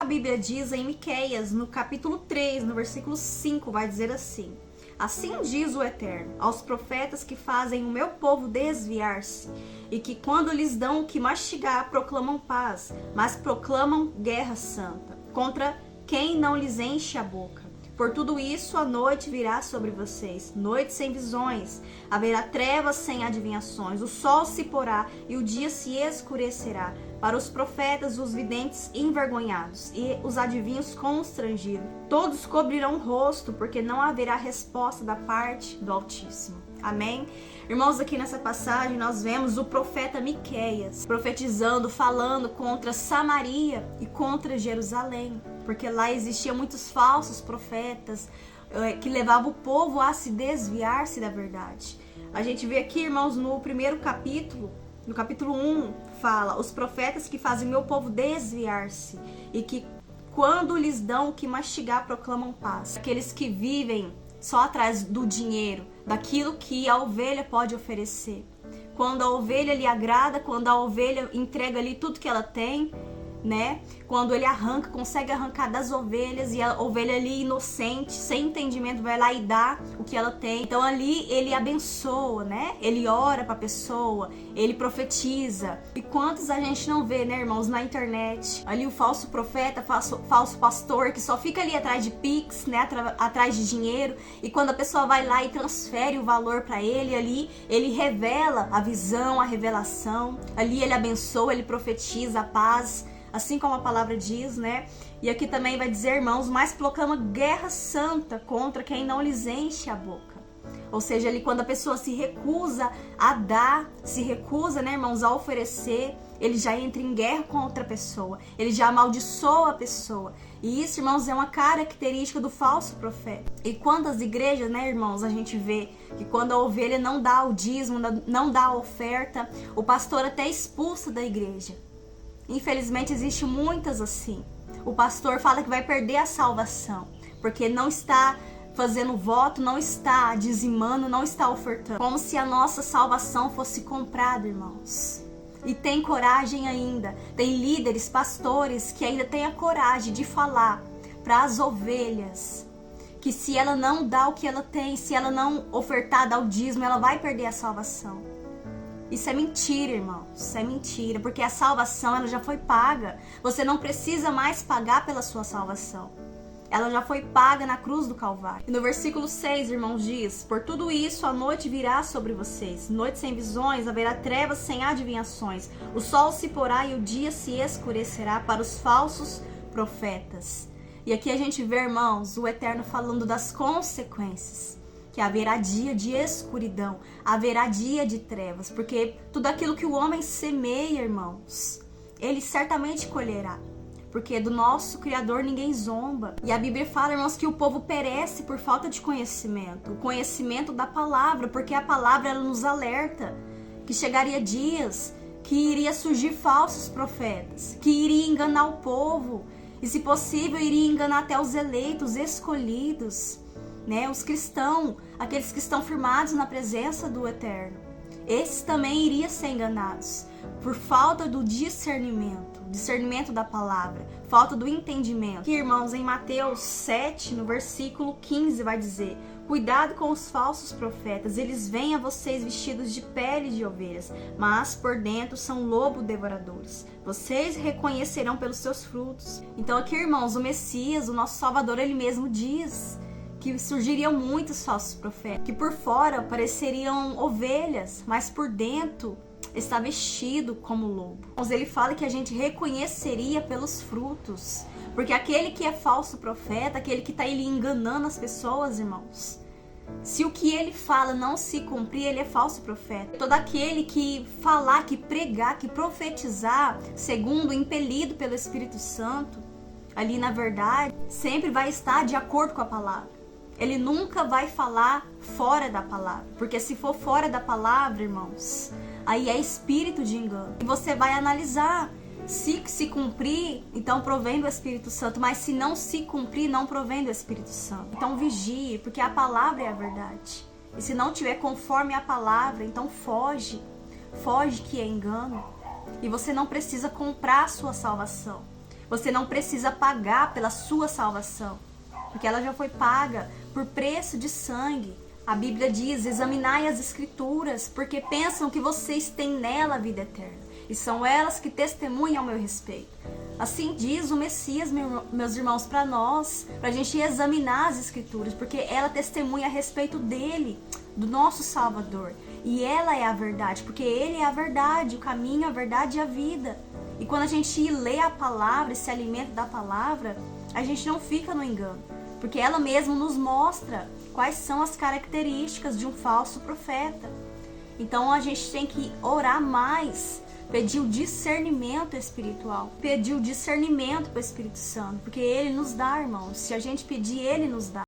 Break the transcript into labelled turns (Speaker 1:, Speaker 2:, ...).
Speaker 1: Bíblia diz em Miqueias, no capítulo 3, no versículo 5, vai dizer assim: assim diz o Eterno, aos profetas que fazem o meu povo desviar-se, e que quando lhes dão o que mastigar, proclamam paz, mas proclamam guerra santa, contra quem não lhes enche a boca. Por tudo isso, a noite virá sobre vocês, noite sem visões, haverá trevas sem adivinhações, o sol se porá e o dia se escurecerá, para os profetas, os videntes envergonhados e os adivinhos constrangidos. Todos cobrirão o rosto, porque não haverá resposta da parte do Altíssimo. Amém? Irmãos, aqui nessa passagem nós vemos o profeta Miqueias profetizando, falando contra Samaria e contra Jerusalém, porque lá existiam muitos falsos profetas que levavam o povo a se desviar-se da verdade. A gente vê aqui, irmãos, no primeiro capítulo, no capítulo 1, fala: os profetas que fazem meu povo desviar-se e que quando lhes dão o que mastigar proclamam paz. Aqueles que vivem só atrás do dinheiro, daquilo que a ovelha pode oferecer. Quando a ovelha lhe agrada, quando a ovelha entrega ali tudo que ela tem, né? Quando ele consegue arrancar das ovelhas, e a ovelha ali inocente, sem entendimento, vai lá e dá o que ela tem. Então ali ele abençoa, né? Ele ora pra pessoa, ele profetiza. E quantos a gente não vê, né, irmãos, na internet? Ali o falso profeta, falso pastor, que só fica ali atrás de pix, né? Atrás de dinheiro. E quando a pessoa vai lá e transfere o valor pra ele, ali ele revela a visão, a revelação. Ali ele abençoa, ele profetiza a paz, assim como a palavra diz, né? E aqui também vai dizer, irmãos, mas proclama guerra santa contra quem não lhes enche a boca. Ou seja, ali quando a pessoa se recusa a dar, se recusa, né, irmãos, a oferecer, ele já entra em guerra contra a pessoa, ele já amaldiçoa a pessoa. E isso, irmãos, é uma característica do falso profeta. E quantas igrejas, né, irmãos, a gente vê que quando a ovelha não dá o dízimo, não dá a oferta, o pastor até expulsa da igreja. Infelizmente, existe muitas assim. O pastor fala que vai perder a salvação, porque não está fazendo voto, não está dizimando, não está ofertando. Como se a nossa salvação fosse comprada, irmãos. E tem coragem ainda. Tem líderes, pastores, que ainda têm a coragem de falar para as ovelhas que se ela não dá o que ela tem, se ela não ofertar, dar o dízimo, ela vai perder a salvação. Isso é mentira, irmão. Isso é mentira, porque a salvação ela já foi paga. Você não precisa mais pagar pela sua salvação. Ela já foi paga na cruz do Calvário. E no versículo 6, irmãos, diz: por tudo isso a noite virá sobre vocês, noite sem visões, haverá trevas sem adivinhações. O sol se porá e o dia se escurecerá para os falsos profetas. E aqui a gente vê, irmãos, o Eterno falando das consequências. Que haverá dia de escuridão, haverá dia de trevas, porque tudo aquilo que o homem semeia, irmãos, ele certamente colherá, porque do nosso Criador ninguém zomba. E a Bíblia fala, irmãos, que o povo perece por falta de conhecimento, o conhecimento da palavra, porque a palavra ela nos alerta que chegaria dias que iria surgir falsos profetas, que iria enganar o povo, e se possível iria enganar até os eleitos, escolhidos, né, os cristãos, aqueles que estão firmados na presença do Eterno. Esses também iriam ser enganados por falta do discernimento da palavra, falta do entendimento. Aqui, irmãos, em Mateus 7, no versículo 15, vai dizer: cuidado com os falsos profetas, eles vêm a vocês vestidos de pele de ovelhas, mas por dentro são lobos devoradores. Vocês reconhecerão pelos seus frutos. Então aqui, irmãos, o Messias, o nosso Salvador, ele mesmo diz que surgiriam muitos falsos profetas, que por fora pareceriam ovelhas, mas por dentro está vestido como lobo. Ele fala que a gente reconheceria pelos frutos, porque aquele que é falso profeta, aquele que está ali enganando as pessoas, irmãos, se o que ele fala não se cumprir, ele é falso profeta. Todo aquele que falar, que pregar, que profetizar, segundo impelido pelo Espírito Santo, ali na verdade, sempre vai estar de acordo com a palavra. Ele nunca vai falar fora da palavra, porque se for fora da palavra, irmãos, aí é espírito de engano. E você vai analisar, se cumprir, então provém do Espírito Santo, mas se não se cumprir, não provém do Espírito Santo. Então vigie, porque a palavra é a verdade. E se não tiver conforme a palavra, então foge que é engano. E você não precisa comprar a sua salvação, Você não precisa pagar pela sua salvação, porque ela já foi paga por preço de sangue. A Bíblia diz: examinai as Escrituras, porque pensam que vocês têm nela a vida eterna, e são elas que testemunham ao meu respeito. Assim diz o Messias, meus irmãos, para nós, para a gente examinar as Escrituras, porque ela testemunha a respeito dele, do nosso Salvador. E ela é a verdade, porque ele é a verdade, o caminho, a verdade e a vida. E quando a gente lê a palavra e se alimenta da palavra, a gente não fica no engano, porque ela mesma nos mostra quais são as características de um falso profeta. Então a gente tem que orar mais, pedir o discernimento espiritual, pedir o discernimento para o Espírito Santo, porque ele nos dá, irmãos. Se a gente pedir, ele nos dá.